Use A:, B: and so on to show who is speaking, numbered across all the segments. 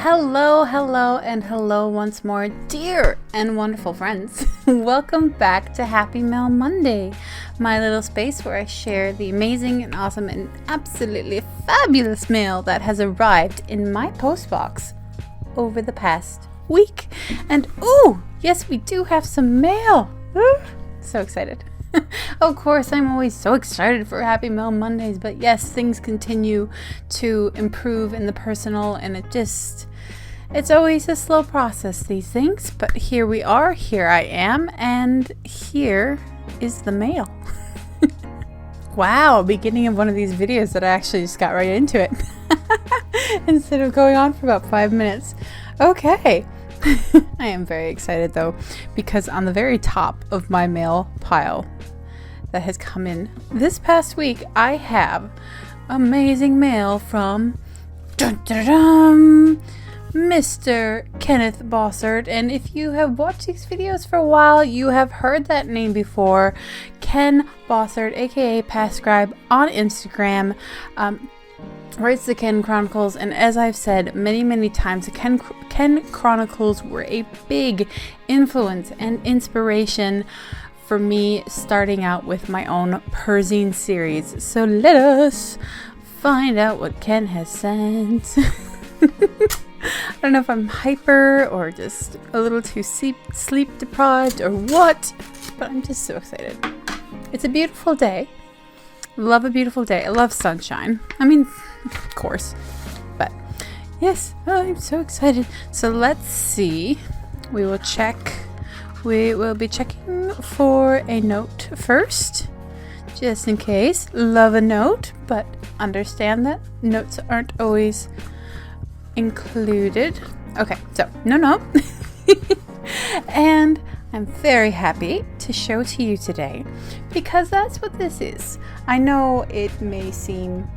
A: Hello, hello, and hello once more, dear and wonderful friends. Welcome back to Happy Mail Monday, my little space where I share the amazing and awesome and absolutely fabulous mail that has arrived in my postbox over the past week. And ooh, yes, we do have some mail. So excited. Of course, I'm always so excited for Happy Mail Mondays, but yes, things continue to improve in the personal, and it's always a slow process, these things, but here we are, here I am, and here is the mail. Wow, beginning of one of these videos that I actually just got right into it, instead of going on for about 5 minutes. Okay. I am very excited though, because on the very top of my mail pile that has come in this past week, I have amazing mail from Mr. Kenneth Bossert. And if you have watched these videos for a while, you have heard that name before. Ken Bossert, aka Pascribe on Instagram, writes the Ken Chronicles, and as I've said many times, the Ken Chronicles were a big influence and inspiration for me starting out with my own Zine series. So let us find out what Ken has sent. I don't know if I'm hyper or just a little too sleep deprived or what, but I'm just so excited. It's a beautiful day. Love a beautiful day. I love sunshine. I mean, of course, but yes, I'm so excited. So let's see. We will be checking for a note first, just in case. Love a note, but understand that notes aren't always included. Okay, so no note. And I'm very happy to show to you today, because that's what this is. I know it may seem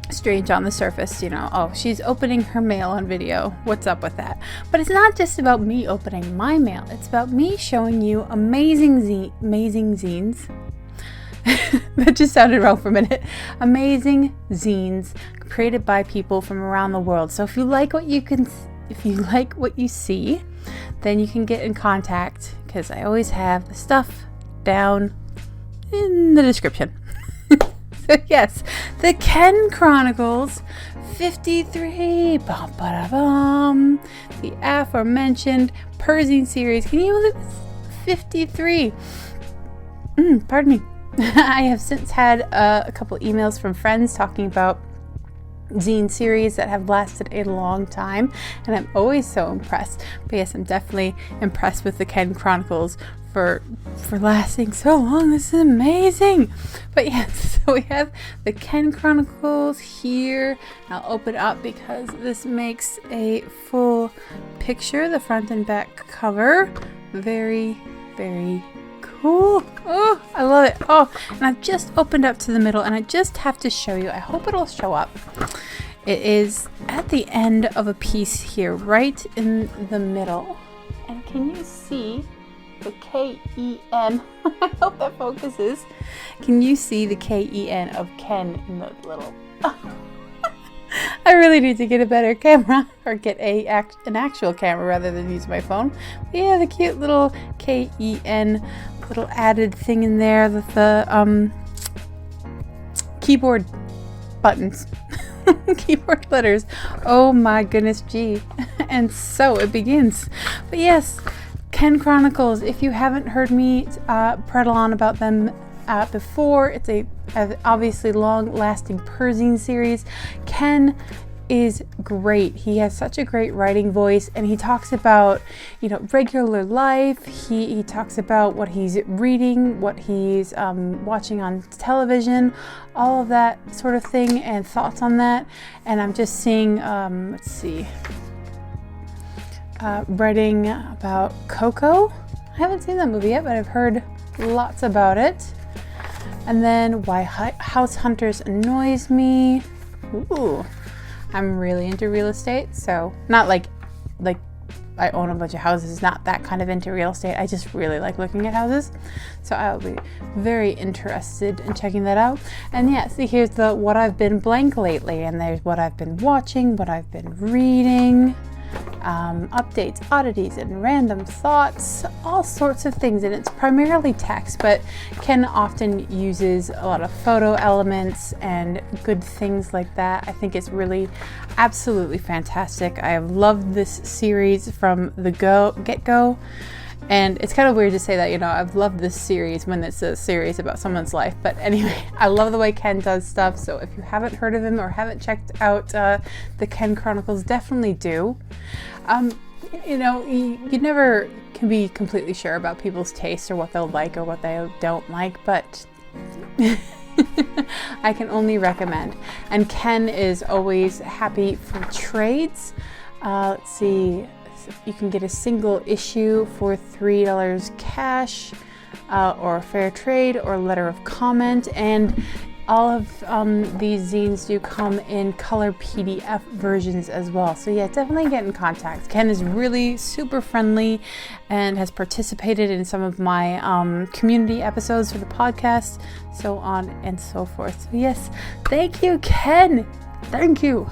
A: strange on the surface, oh, she's opening her mail on video. What's up with that? But it's not just about me opening my mail. It's about me showing you amazing zines. That just sounded wrong for a minute. Amazing zines created by people from around the world. So if you like what you see, then you can get in contact, because I always have the stuff down in the description. So yes, the Ken Chronicles 53, the aforementioned Zine series. Can you believe this? 53. Pardon me. I have since had a couple emails from friends talking about zine series that have lasted a long time, and I'm always so impressed. But yes, I'm definitely impressed with the Ken Chronicles for lasting so long. This is amazing. But yes, so we have the Ken Chronicles here. I'll open up because this makes a full picture, the front and back cover. Very cool. Oh, I love it. Oh, and I've just opened up to the middle, and I just have to show you. I hope it'll show up. It is at the end of a piece here, right in the middle. And can you see the K-E-N? I hope that focuses. Can you see the K-E-N of Ken in the little... I really need to get a better camera, or get an actual camera rather than use my phone. But yeah, the cute little K-E-N little added thing in there with the keyboard buttons. Keyboard letters. Oh my goodness, gee. And so it begins. But yes, Ken Chronicles, if you haven't heard me prattle on about them before, it's a obviously long-lasting Zine series. Ken is great. He has such a great writing voice, and he talks about, regular life. He talks about what he's reading, what he's watching on television, all of that sort of thing, and thoughts on that. And I'm just seeing, let's see, writing about Coco. I haven't seen that movie yet, but I've heard lots about it. And then Why House Hunters Annoys Me. Ooh, I'm really into real estate, so not like I own a bunch of houses, not that kind of into real estate. I just really like looking at houses. So I'll be very interested in checking that out. And yeah, see, here's the what I've been blank lately, and there's what I've been watching, what I've been reading, updates, oddities, and random thoughts, all sorts of things. And it's primarily text, but Ken often uses a lot of photo elements and good things like that. I think it's really absolutely fantastic. I have loved this series from the get-go. And it's kind of weird to say that, you know, I've loved this series when it's a series about someone's life. But anyway, I love the way Ken does stuff. So if you haven't heard of him or haven't checked out the Ken Chronicles, definitely do. You know, you never can be completely sure about people's taste or what they'll like or what they don't like, but I can only recommend. And Ken is always happy for trades. Let's see. You can get a single issue for $3 cash, or fair trade, or letter of comment, and all of these zines do come in color PDF versions as well. So yeah, definitely get in contact. Ken is really super friendly and has participated in some of my community episodes for the podcast, so on and so forth. So yes, thank you, Ken. Thank you.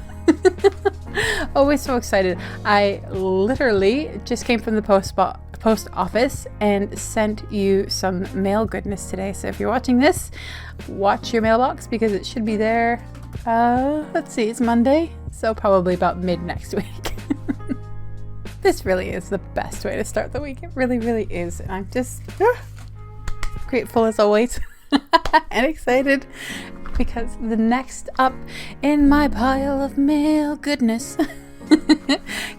A: Always so excited. I literally just came from the post office and sent you some mail goodness today. So if you're watching this, watch your mailbox because it should be there. Let's see, it's Monday, so probably about mid next week. This really is the best way to start the week. It really, really is. And I'm just grateful as always and excited, because the next up in my pile of mail goodness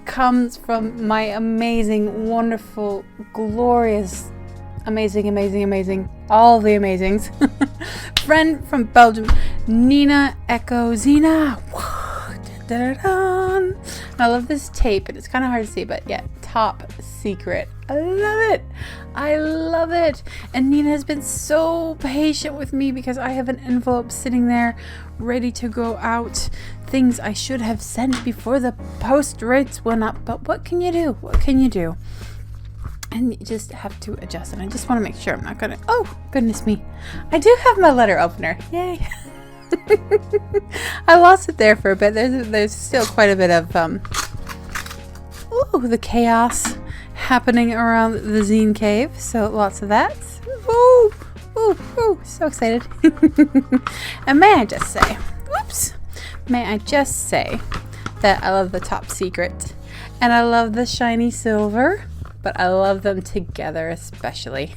A: comes from my amazing, wonderful, glorious, amazing, all the amazings friend from Belgium, Nina Echo Zina. And I love this tape, and it's kind of hard to see, but yeah, top secret. I love it. And Nina has been so patient with me because I have an envelope sitting there ready to go out. Things I should have sent before the post rates went up, but what can you do? What can you do? And you just have to adjust. And I just want to make sure I'm not gonna, oh goodness me, I do have my letter opener. Yay. I lost it there for a bit. There's still quite a bit of the chaos happening around the zine cave, so lots of that. So excited. And may I just say that I love the top secret and I love the shiny silver, but I love them together especially.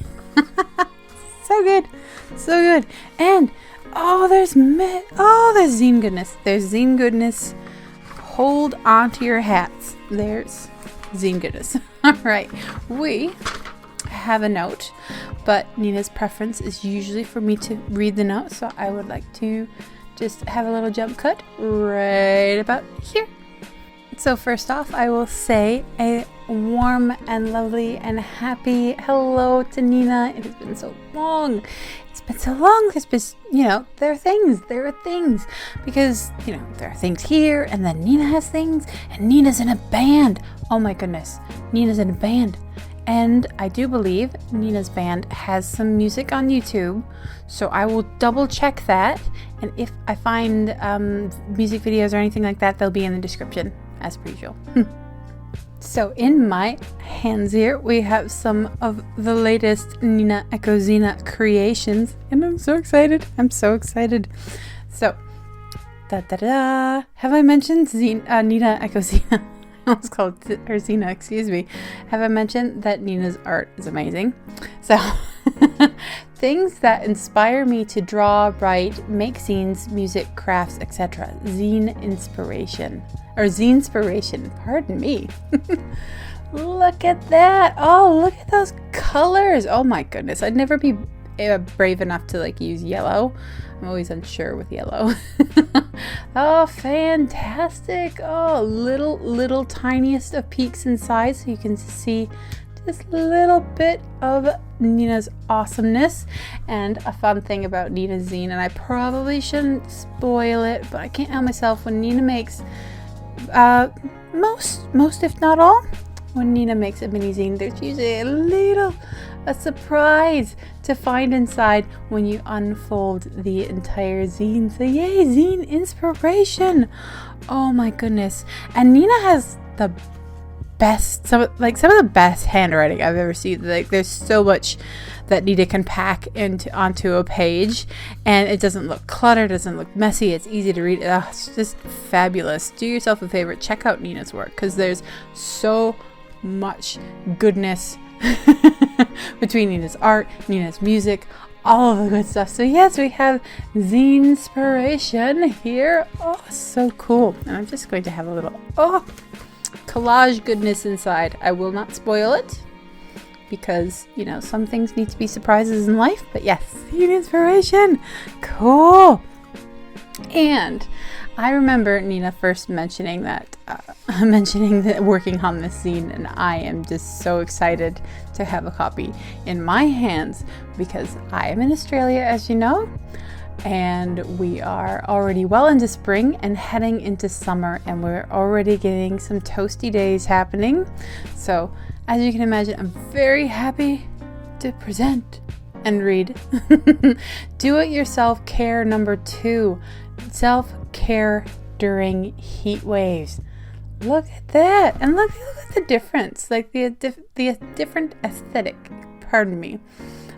A: So good. And there's zine goodness. There's zine goodness. Hold on to your hats. There's zine goodness. All right. We have a note, but Nina's preference is usually for me to read the note, so I would like to just have a little jump cut right about here. So first off, I will say a warm and lovely and happy hello to Nina. It has been so long. It's been so long. There's been, there are things because, there are things here, and then Nina has things, and Nina's in a band. Oh my goodness. Nina's in a band. And I do believe Nina's band has some music on YouTube, so I will double check that. And if I find music videos or anything like that, they'll be in the description, as per usual. So in my hands here, we have some of the latest Nina Echo Zina creations, and I'm so excited. So, have I mentioned Nina Echo Zina? I almost called her Zina, excuse me. Have I mentioned that Nina's art is amazing? So, things that inspire me to draw, write, make zines, music, crafts, etc. Zine inspiration. Pardon me. Look at that. Oh, look at those colors. Oh my goodness. I'd never be brave enough to use yellow. I'm always unsure with yellow. Oh, fantastic. Oh, little tiniest of peaks in size, so you can see just a little bit of Nina's awesomeness. And a fun thing about Nina's zine, and I probably shouldn't spoil it, but I can't help myself when Nina makes most if not all when Nina makes a mini zine, there's usually a surprise to find inside when you unfold the entire zine. So yay, zine inspiration. Oh my goodness. And Nina has the best, some of the best handwriting I've ever seen. Like, there's so much that Nina can pack onto a page, and it doesn't look cluttered, doesn't look messy, it's easy to read. It's just fabulous. Do yourself a favor, check out Nina's work, because there's so much goodness between Nina's art, Nina's music, all of the good stuff. So yes, we have zine inspiration here. Oh, so cool. And I'm just going to have a little collage goodness inside. I will not spoil it, because, you know, some things need to be surprises in life. But yes, zine inspiration. Cool. And I remember Nina first mentioning that working on this zine, and I am just so excited to have a copy in my hands, because I am in Australia, as you know, and we are already well into spring and heading into summer, and we're already getting some toasty days happening. So as you can imagine, I'm very happy to present and read Do-It-Yourself Care number 2, Self-Care During Heat Waves. Look at that, and look at the difference, like the different aesthetic,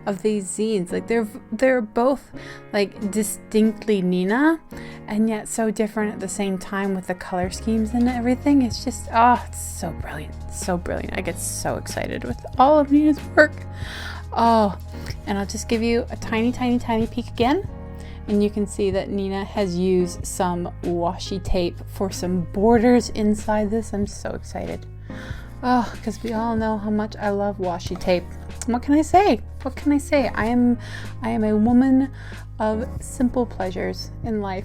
A: of these zines. Like, they're both like distinctly Nina, and yet so different at the same time with the color schemes and everything. It's just, it's so brilliant, so brilliant. I get so excited with all of Nina's work. And I'll just give you a tiny peek again. And you can see that Nina has used some washi tape for some borders inside this. I'm so excited. Because we all know how much I love washi tape. What can I say? I am a woman of simple pleasures in life.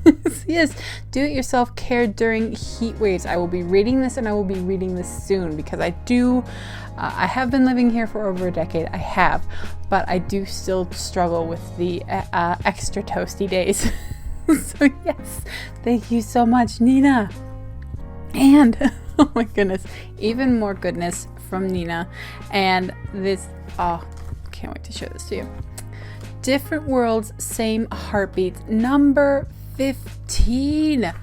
A: So yes, Do-It-Yourself Care During Heat Waves. I will be reading this, and I will be reading this soon, because I have been living here for over a decade. I have, but I do still struggle with the extra toasty days. So yes, thank you so much, Nina. And oh my goodness, even more goodness from Nina. And this, can't wait to show this to you. Different Worlds, Same Heartbeats, number 15.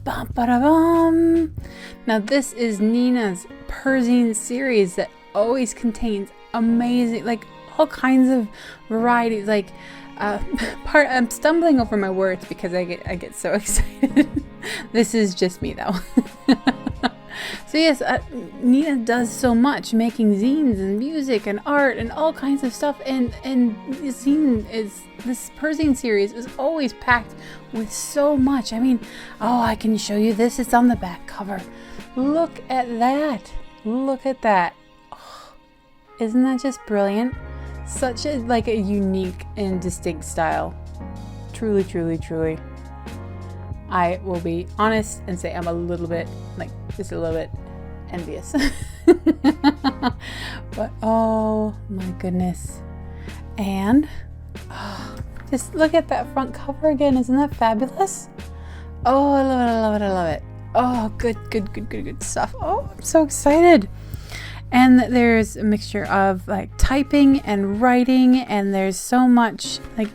A: Bum, ba-da-bum. Now this is Nina's Perzine series that always contains amazing, like, all kinds of varieties. Like, I'm stumbling over my words because I get so excited. This is just me though. So yes, Nina does so much, making zines and music and art and all kinds of stuff. And this Perzine series is always packed with so much. I mean, I can show you this. It's on the back cover. Look at that. Look at that. Isn't that just brilliant? Such a unique and distinct style. Truly, truly, truly. I will be honest and say I'm just a little bit envious. But oh my goodness. And just look at that front cover again. Isn't that fabulous? Oh, I love it. Oh, good stuff. Oh, I'm so excited. And there's a mixture of like typing and writing, and there's so much, like,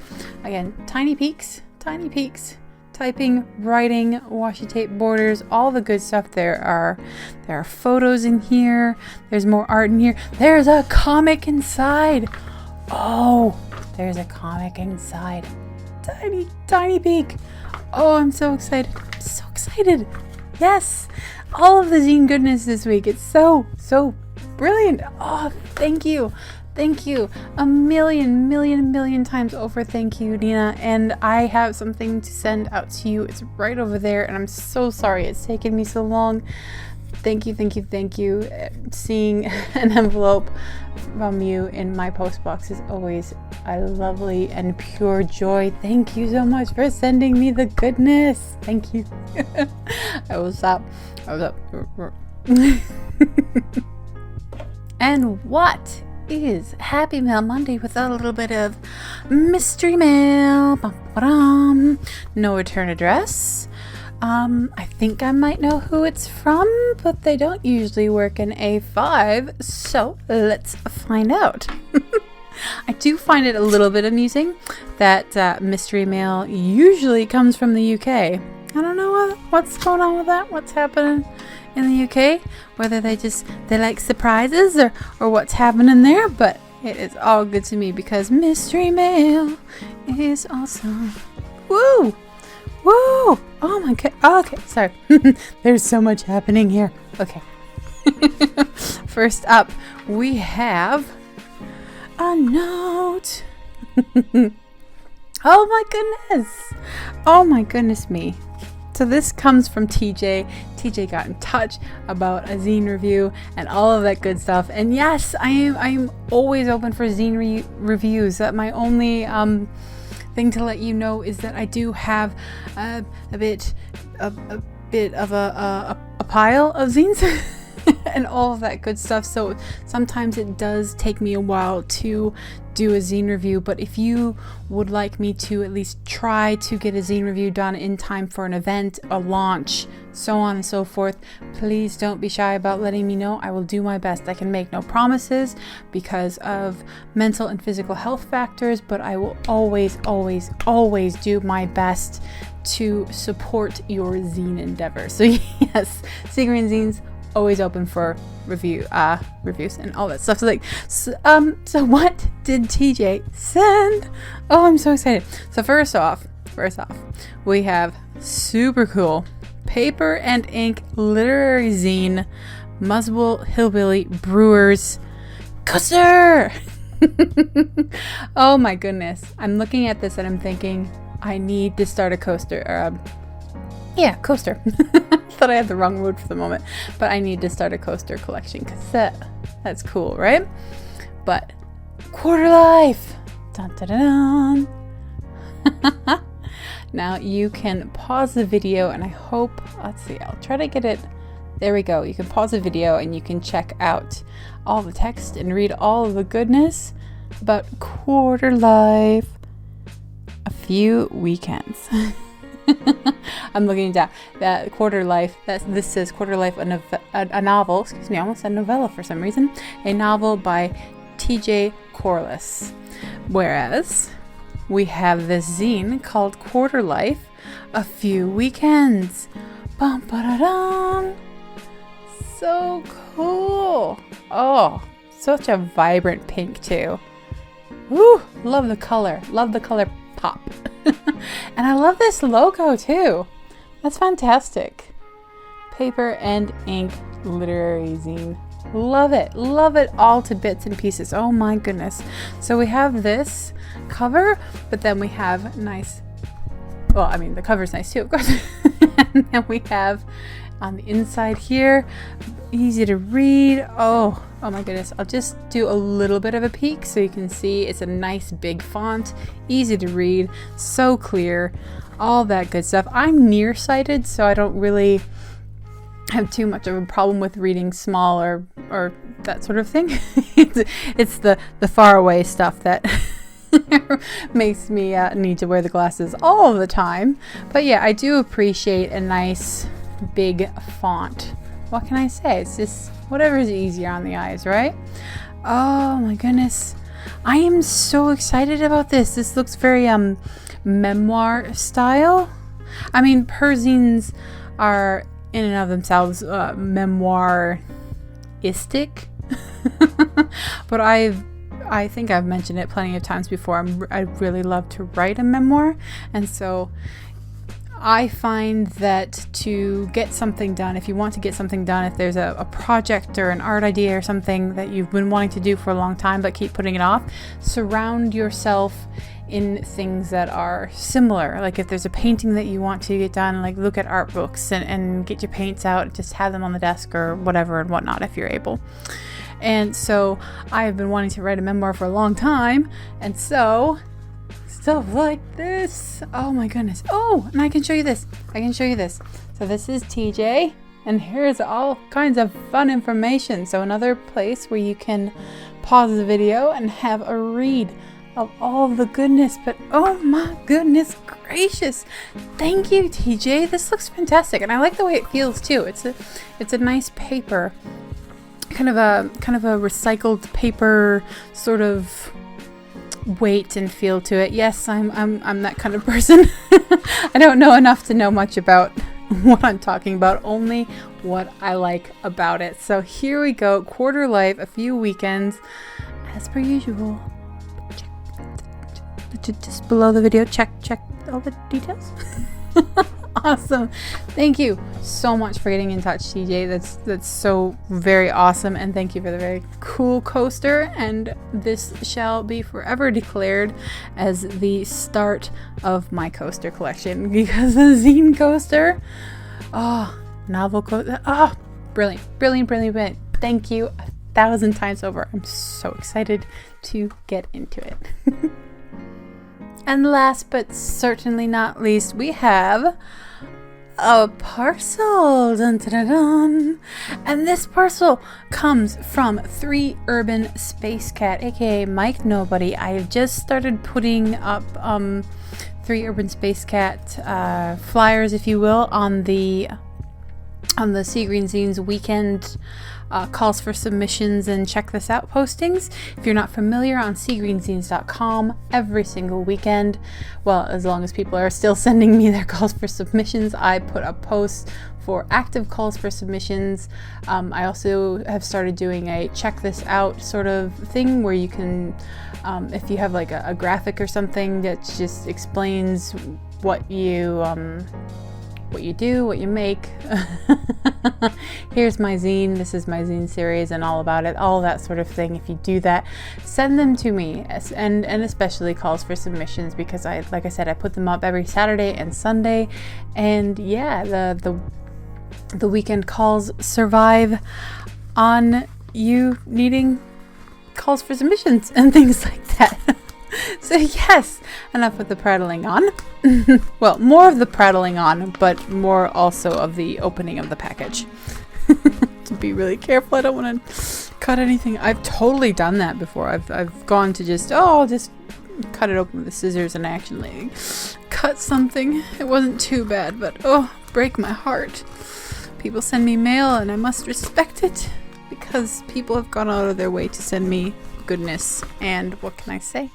A: again, tiny peaks, typing, writing, washi tape borders, all the good stuff. There are photos in here. There's more art in here. There's a comic inside. Oh, there's a comic inside. Tiny peek. Oh, I'm so excited. Yes, all of the zine goodness this week. It's so brilliant. Oh, thank you a million times over. Thank you, Nina. And I have something to send out to you. It's right over there, and I'm so sorry it's taken me so long. Thank you. Seeing an envelope from you in my post box is always a lovely and pure joy. Thank you so much for sending me the goodness. Thank you. I will stop. And what is Happy Mail Monday without a little bit of mystery mail? Bum, ba-dum. No return address. I think I might know who it's from, but they don't usually work in A5, so let's find out. I do find it a little bit amusing that mystery mail usually comes from the UK. I don't know what's going on with that, what's happening in the UK, whether they like surprises or what's happening there, but it is all good to me because mystery mail is awesome. Woo! Woo! Oh my god. Oh, okay, sorry. There's so much happening here. Okay. First up, we have a note. Oh my goodness. Oh my goodness me. So this comes from TJ. TJ got in touch about a zine review and all of that good stuff. And yes, I'm always open for zine reviews. That my only thing to let you know is that I do have a bit of a pile of zines and all of that good stuff. So sometimes it does take me a while to do a zine review, but if you would like me to at least try to get a zine review done in time for an event, a launch, so on and so forth, please don't be shy about letting me know. I will do my best. I can make no promises because of mental and physical health factors, but I will always do my best to support your zine endeavor. So yes, seagreenzines always open for reviews and all that stuff. So what did TJ send? Oh, I'm so excited. So first off, we have super cool paper and ink literary zine, Muswell Hillbilly Brewers coaster. Oh my goodness. I'm looking at this and I'm thinking I need to start a coaster. Coaster. Thought I had the wrong word for the moment, but I need to start a coaster collection because that's cool, right? But quarter life. Dun, dun, dun, dun. Now you can pause the video and I hope, let's see, I'll try to get it. There we go. You can pause the video and you can check out all the text and read all of the goodness about quarter life. A few weekends. I'm looking down that quarter life. This says quarter life, a novel. Excuse me, I almost said novella for some reason. A novel by T.J. Corliss. Whereas we have this zine called Quarter Life, A Few Weekends. Bum, ba-da-dum. So cool. Oh, such a vibrant pink too. Woo! Love the color. Love the color pop. And I love this logo too. That's fantastic. Paper and ink literary zine. Love it. Love it all to bits and pieces. Oh my goodness. So we have this cover, but then we have nice, well, I mean, the cover's nice too, of course. And then we have on the inside here, easy to read. Oh my goodness. I'll just do a little bit of a peek so you can see it's a nice big font, easy to read, so clear, all that good stuff. I'm nearsighted, so I don't really have too much of a problem with reading small or that sort of thing. It's the far away stuff that makes me need to wear the glasses all the time. But yeah, I do appreciate a nice big font. What can I say? It's just whatever is easier on the eyes, right? Oh my goodness. I am so excited about this. This looks very memoir style. I mean, zines are in and of themselves memoiristic. But I think I've mentioned it plenty of times before. I really love to write a memoir, and so I find that to get something done, if you want to get something done, if there's a project or an art idea or something that you've been wanting to do for a long time but keep putting it off, surround yourself in things that are similar. Like if there's a painting that you want to get done, like look at art books and get your paints out, just have them on the desk or whatever and whatnot if you're able. And so I've been wanting to write a memoir for a long time, and so stuff like this. Oh my goodness. Oh, and I can show you this. So this is TJ, and here's all kinds of fun information. So another place where you can pause the video and have a read. of all the goodness, but oh my goodness gracious. Thank you, TJ. This looks fantastic, and I like the way it feels too. It's a nice paper. Kind of a recycled paper sort of weight and feel to it. Yes, I'm that kind of person. I don't know enough to know much about what I'm talking about, only what I like about it. So here we go, quarter life, a few weekends, as per usual. Just below the video, check all the details. Awesome. Thank you so much for getting in touch, TJ. That's so very awesome, and thank you for the very cool coaster, and this shall be forever declared as the start of my coaster collection, because the zine coaster, novel coaster, brilliant. Thank you 1,000 times over. I'm so excited to get into it. And last but certainly not least, we have a parcel. Dun, dun, dun, dun. And this parcel comes from 3 Urban Space Cat, aka Mike Nobody. I have just started putting up 3 Urban Space Cat flyers, if you will, on the seagreenzines weekend calls for submissions and check this out postings. If you're not familiar, on seagreenzines.com every single weekend, well, as long as people are still sending me their calls for submissions, I put up posts for active calls for submissions. I also have started doing a check this out sort of thing where you can, if you have like a graphic or something that just explains what you do, what you make. Here's my zine, this is my zine series and all about it, all that sort of thing. If you do that, send them to me, and especially calls for submissions, because like I said, I put them up every Saturday and Sunday, and yeah, the weekend calls survive on you needing calls for submissions and things like that. So yes, enough with the prattling on. Well, more of the prattling on, but more also of the opening of the package. To be really careful, I don't want to cut anything. I've totally done that before. I've gone to I'll just cut it open with the scissors, and I actually cut something. It wasn't too bad, but break my heart. People send me mail, and I must respect it, because people have gone out of their way to send me goodness, and what can I say?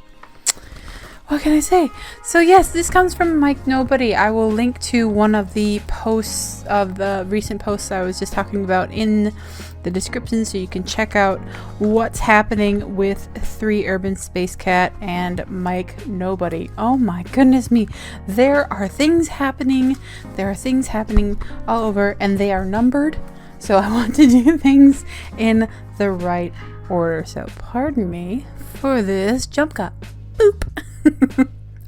A: So yes, this comes from Mike Nobody. I will link to one of the posts of the recent posts I was just talking about in the description, so you can check out what's happening with 3 Urban Space Cat and Mike Nobody. Oh my goodness me. There are things happening all over, and they are numbered. So I want to do things in the right order. So pardon me for this jump cut. Boop.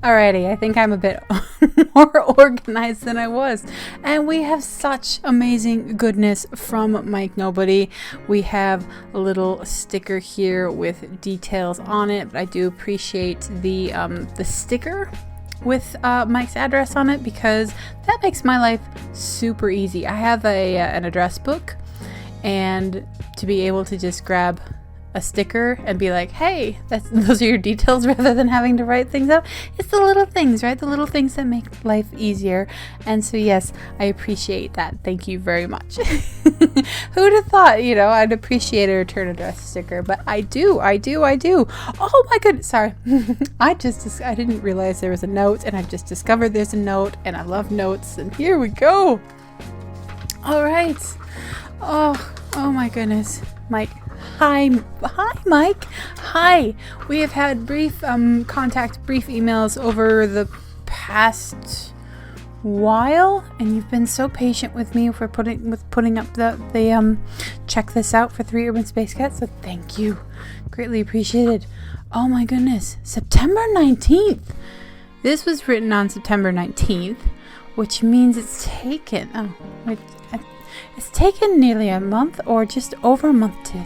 A: Alrighty, I think I'm a bit more organized than I was. And we have such amazing goodness from Mike Nobody. We have a little sticker here with details on it, but I do appreciate the sticker with Mike's address on it, because that makes my life super easy. I have an address book, and to be able to just grab a sticker and be like, hey, those are your details, rather than having to write things out. It's the little things, right? The little things that make life easier. And so yes, I appreciate that. Thank you very much. Who'd have thought, I'd appreciate a return address sticker, but I do. Oh my goodness, sorry. I didn't realize there was a note, and I've just discovered there's a note, and I love notes, and here we go. All right. Oh my goodness. Mike. Hi, Mike. Hi. We have had brief emails over the past while, and you've been so patient with me for putting up the check this out for 3 Urban Space Cats. So thank you, greatly appreciated. Oh my goodness, September 19th. This was written on September 19th, which means it's taken. It's taken nearly a month, or just over a month to.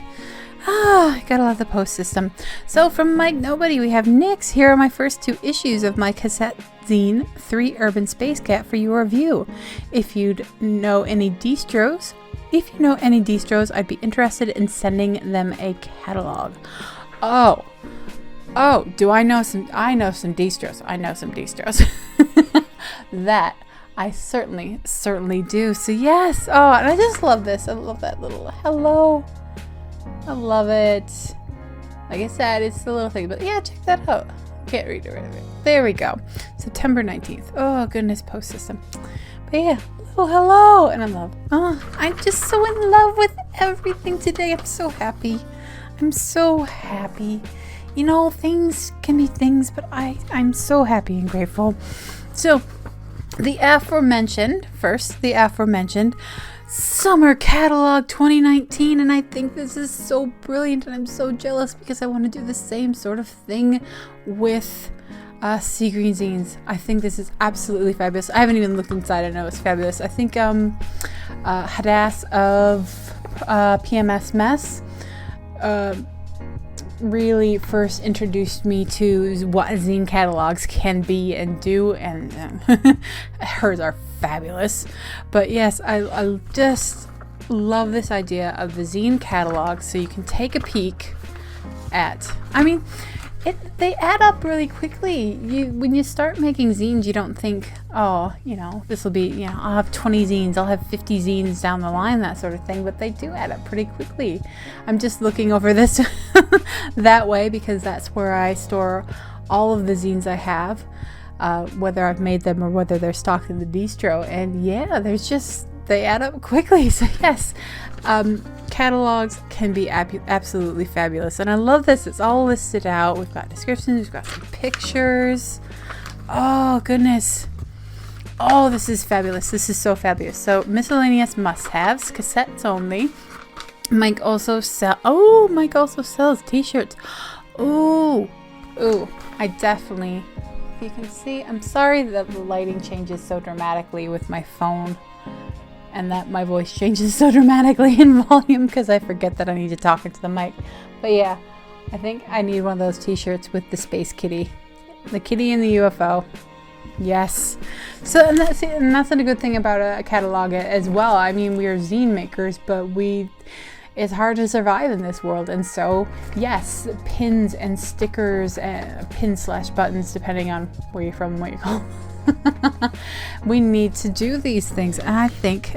A: Gotta love the post system. So from Mike Nobody, we have Nyx. Here are my first 2 issues of my cassette zine, 3 Urban Space Cat, for your review. If you know any distros, I'd be interested in sending them a catalog. Oh, do I know some? I know some distros. I know some distros. That I certainly do. So yes. Oh, and I just love this. I love that little hello. I love it. Like I said, it's the little thing, but yeah, check that out. Can't read it right away. There we go. September 19th. Oh goodness, post system. But yeah, little hello, and I love. Oh, I'm just so in love with everything today. I'm so happy. I'm so happy. You know, things can be things, but I'm so happy and grateful. So, the aforementioned Summer Catalog 2019, and I think this is so brilliant, and I'm so jealous because I want to do the same sort of thing with seagreenzines. I think this is absolutely fabulous. I haven't even looked inside. I know it's fabulous. I think Hadass of PMS Mess really first introduced me to what zine catalogs can be and do, and hers are fabulous. But yes, I just love this idea of the zine catalog, so you can take a peek at, I mean, they add up really quickly. When you start making zines, you don't think, oh, you know, this will be, you know, I'll have 20 zines, I'll have 50 zines down the line, that sort of thing. But they do add up pretty quickly. I'm just looking over this that way because that's where I store all of the zines I have, whether I've made them or whether they're stocked in the distro. And yeah, they add up quickly. So yes, catalogs can be absolutely fabulous, and I love this. It's all listed out. We've got descriptions, we've got some pictures. Oh goodness, oh, this is fabulous. This is so fabulous. So miscellaneous must-haves, cassettes only. Mike also sells t-shirts. Oh, I definitely, if you can see, I'm sorry that the lighting changes so dramatically with my phone, and that my voice changes so dramatically in volume because I forget that I need to talk into the mic. But yeah, I think I need one of those t-shirts with the space kitty. The kitty and the UFO. Yes. So, and that's a good thing about a catalog as well. I mean, we are zine makers, but it's hard to survive in this world. And so, yes, pins and stickers, and pin/buttons, depending on where you're from and what you call them. We need to do these things, and I think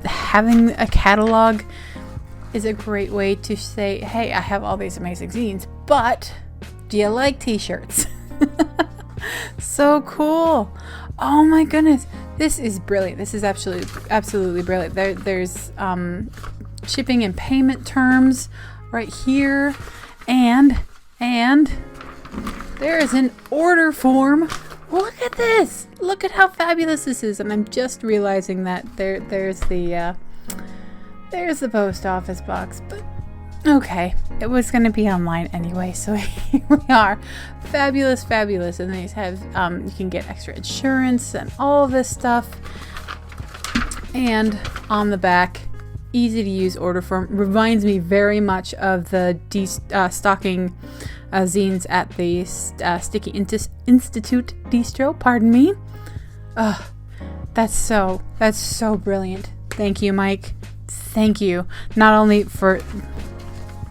A: having a catalog is a great way to say, hey, I have all these amazing zines, but do you like t-shirts? So cool. Oh my goodness, this is brilliant. This is absolutely brilliant. There's shipping and payment terms right here, and there is an order form. Look at this! Look at how fabulous this is, and I'm just realizing that there's the post office box. But okay, it was going to be online anyway, so here we are. Fabulous, and these have you can get extra insurance and all this stuff. And on the back, easy to use order form. Reminds me very much of the stocking zines at the Sticky Institute distro. Pardon me. That's so brilliant. Thank you, Mike. Thank you. Not only for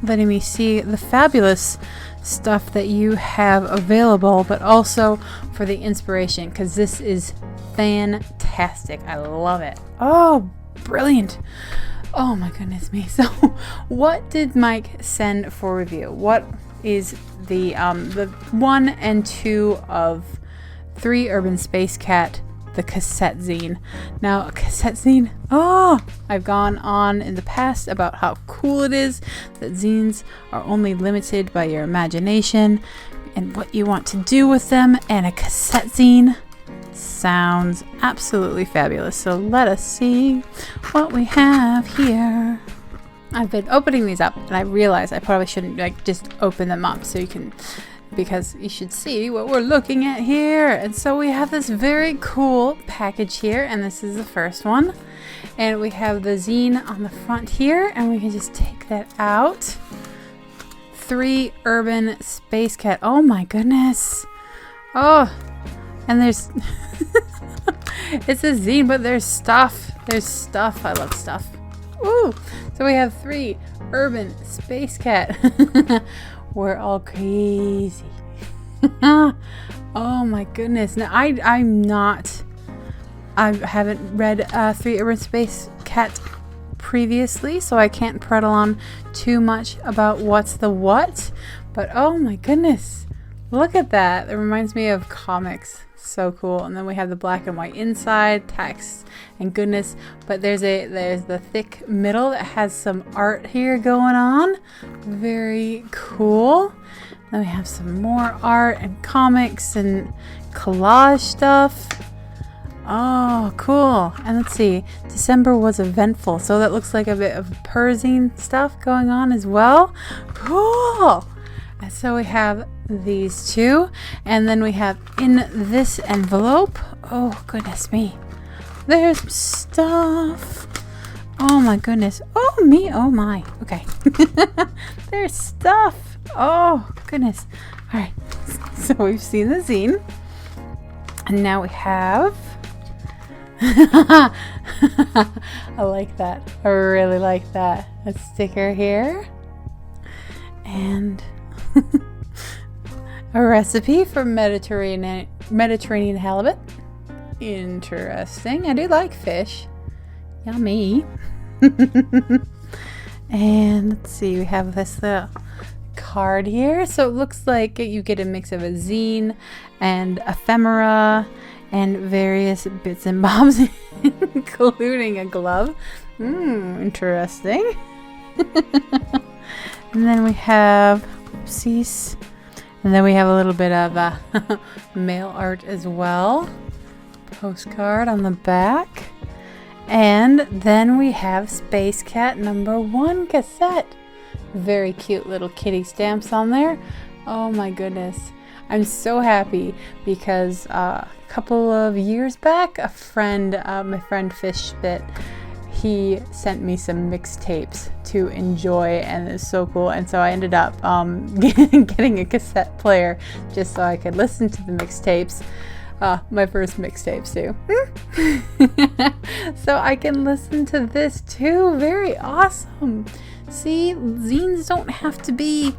A: letting me see the fabulous stuff that you have available, but also for the inspiration, because this is fantastic. I love it. Oh, brilliant. Oh my goodness me. So what did Mike send for review? What is the 1 and 2 of 3 Urban Space Cat, the cassette zine. Now, a cassette zine, I've gone on in the past about how cool it is that zines are only limited by your imagination and what you want to do with them, and a cassette zine sounds absolutely fabulous. So let us see what we have here. I've been opening these up, and I realize I probably shouldn't just open them up because you should see what we're looking at here. And so we have this very cool package here, and this is the first one. And we have the zine on the front here, and we can just take that out. 3 Urban Space Cat. Oh my goodness. Oh, and there's it's a zine, but there's stuff. I love stuff. Ooh. So we have 3 Urban Space Cat we're all crazy. Oh my goodness. Now I haven't read 3 Urban Space Cat previously, so I can't prattle on too much about what's the what, but oh my goodness, look at that. It reminds me of comics. So cool. And then we have the black and white inside, text and goodness, but there's the thick middle that has some art here going on. Very cool. Then we have some more art and comics and collage stuff. Oh, cool. And let's see, December was eventful, so that looks like a bit of Persian stuff going on as well. Cool. And so we have these two, and then we have in this envelope, oh goodness me, there's stuff. Oh my goodness. Oh me, oh my. Okay. There's stuff. Oh goodness. All right. So we've seen the zine, and now we have I like that. I really like that. A sticker here. And a recipe for Mediterranean halibut. Interesting. I do like fish. Yummy. And let's see, we have this little card here. So it looks like you get a mix of a zine and ephemera and various bits and bobs, including a glove. Interesting. And then we have, oopsies, and then we have a little bit of mail art as well. Postcard on the back. And then we have Space Cat #1 cassette. Very cute little kitty stamps on there. Oh my goodness. I'm so happy because a couple of years back, my friend Fishbit, he sent me some mixtapes to enjoy, and it's so cool. And so I ended up getting a cassette player just so I could listen to the mixtapes. My first mixtapes too. So I can listen to this too. Very awesome. See, zines don't have to be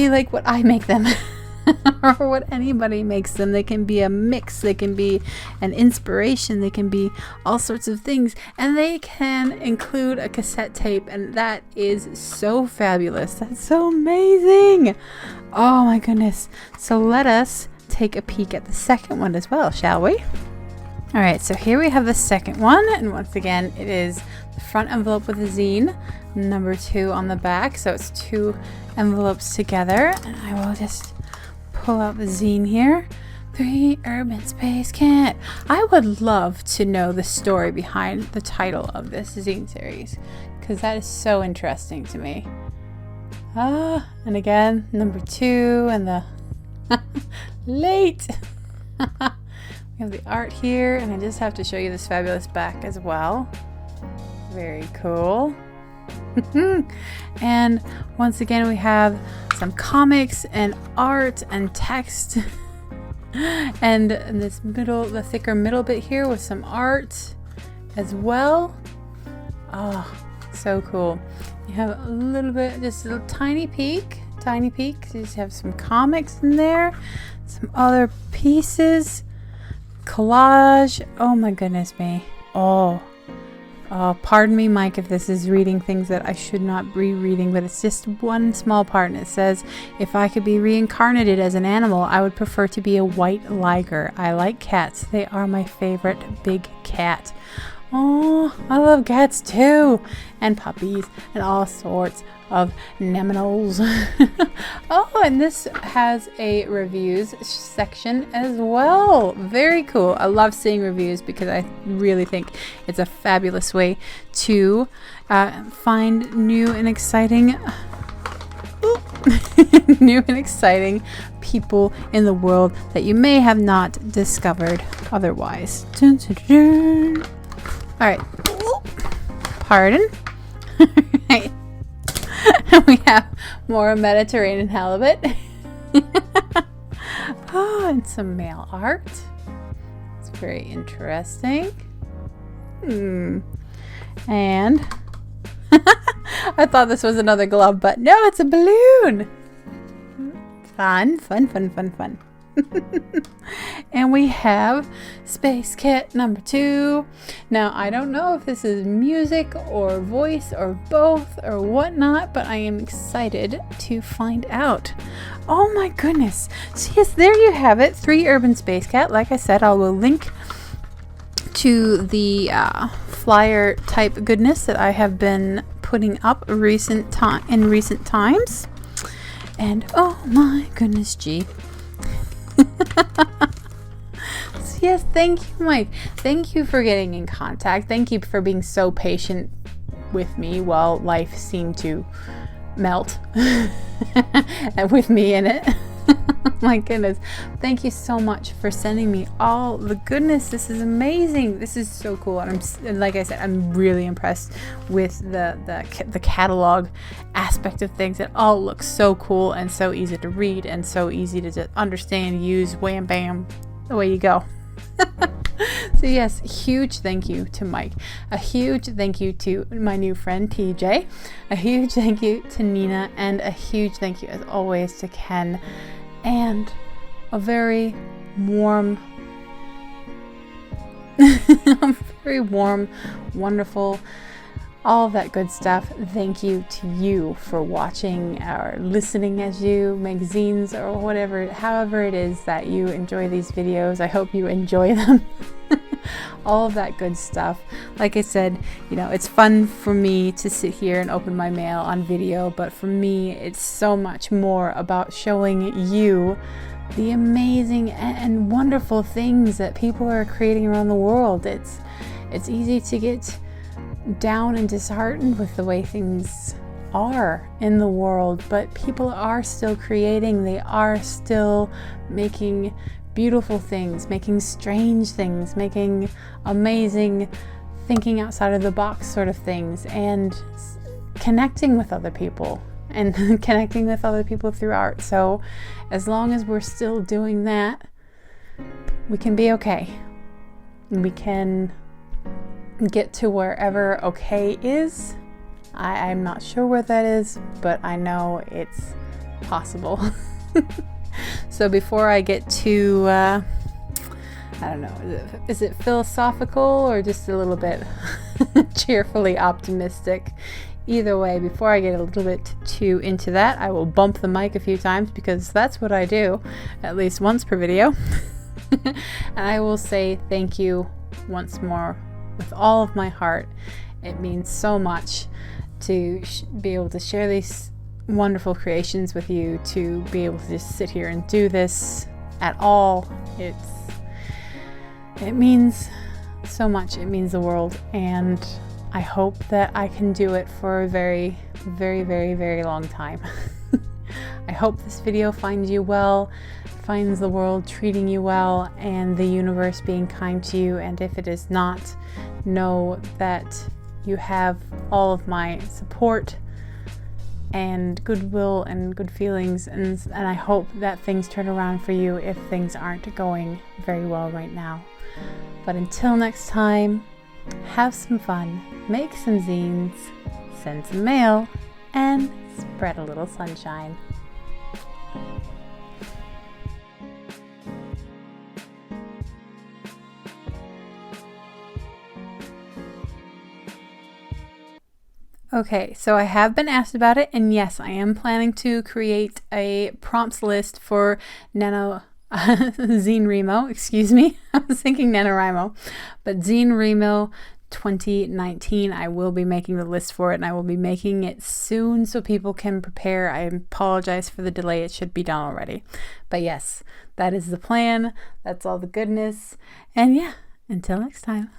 A: like what I make them or what anybody makes them. They can be a mix, they can be an inspiration, they can be all sorts of things, and they can include a cassette tape, and that is so fabulous. That's so amazing. Oh my goodness. So let us take a peek at the second one as well, shall we? All right, so here we have the second one, and once again it is the front envelope with a zine, #2 on the back, so it's 2 envelopes together. And I will just pull out the zine here. 3 Urban Space Cat. I would love to know the story behind the title of this zine series, because that is so interesting to me. And again, #2 and the late. We have the art here, and I just have to show you this fabulous back as well. Very cool. And once again, we have some comics and art and text. And in this middle, the thicker middle bit here with some art as well. Oh, so cool. You have a little bit, just a tiny peek. You just have some comics in there, some other pieces, collage. Oh my goodness me. Oh, pardon me, Mike, if this is reading things that I should not be reading, but it's just one small part, and it says, if I could be reincarnated as an animal, I would prefer to be a white liger. I like cats. They are my favorite big cat. Oh, I love cats too, and puppies, and all sorts of neminals. Oh, and this has a reviews section as well. Very cool. I love seeing reviews because I really think it's a fabulous way to find new and exciting people in the world that you may have not discovered otherwise. Dun, dun, dun. All right. Pardon. Right. We have more Mediterranean halibut. Oh, and some mail art. It's very interesting. And I thought this was another glove, but no, it's a balloon. Fun, fun, fun, fun, fun. And we have Space Kit number 2. Now, I don't know if this is music or voice or both or whatnot, but I am excited to find out. Oh my goodness. So yes, there you have it. 3 Urban Space Cat. Like I said, I will link to the flyer type goodness that I have been putting up in recent times. And oh my goodness, gee. So yes, thank you, Mike. Thank you for getting in contact. Thank you for being so patient with me while life seemed to melt and with me in it. My goodness, thank you so much for sending me all the goodness. This is amazing. This is so cool, and like I said, I'm really impressed with the catalog aspect of things. It all looks so cool and so easy to read and so easy to just understand, use, wham bam, away you go. So yes, huge thank you to Mike. A huge thank you to my new friend TJ. A huge thank you to Nina, and a huge thank you as always to Ken. And a very warm, wonderful, all of that good stuff. Thank you to you for watching or listening as you make zines or whatever, however it is that you enjoy these videos. I hope you enjoy them. All of that good stuff. Like I said, you know, it's fun for me to sit here and open my mail on video, but for me, it's so much more about showing you the amazing and wonderful things that people are creating around the world. It's easy to get down and disheartened with the way things are in the world, but people are still creating. They are still making beautiful things, making strange things, making amazing, thinking outside of the box sort of things, and connecting with other people and connecting with other people through art. So as long as we're still doing that, we can be okay. We can get to wherever okay is. I'm not sure where that is, but I know it's possible. So before I get too, I don't know, is it philosophical or just a little bit cheerfully optimistic? Either way, before I get a little bit too into that, I will bump the mic a few times because that's what I do at least once per video. And I will say thank you once more with all of my heart. It means so much to be able to share these wonderful creations with you, to be able to just sit here and do this at all. It means so much. It means the world, and I hope that I can do it for a very, very, very, very long time. I hope this video finds you well, finds the world treating you well, and the universe being kind to you. And if it is not, know that you have all of my support and goodwill and good feelings, and I hope that things turn around for you if things aren't going very well right now. But until next time, have some fun, make some zines, send some mail, and spread a little sunshine. Okay, so I have been asked about it, and yes, I am planning to create a prompts list for ZineRemo, excuse me. I was thinking NaNoWriMo, but ZineRemo 2019. I will be making the list for it, and I will be making it soon so people can prepare. I apologize for the delay. It should be done already. But yes, that is the plan. That's all the goodness. And yeah, until next time.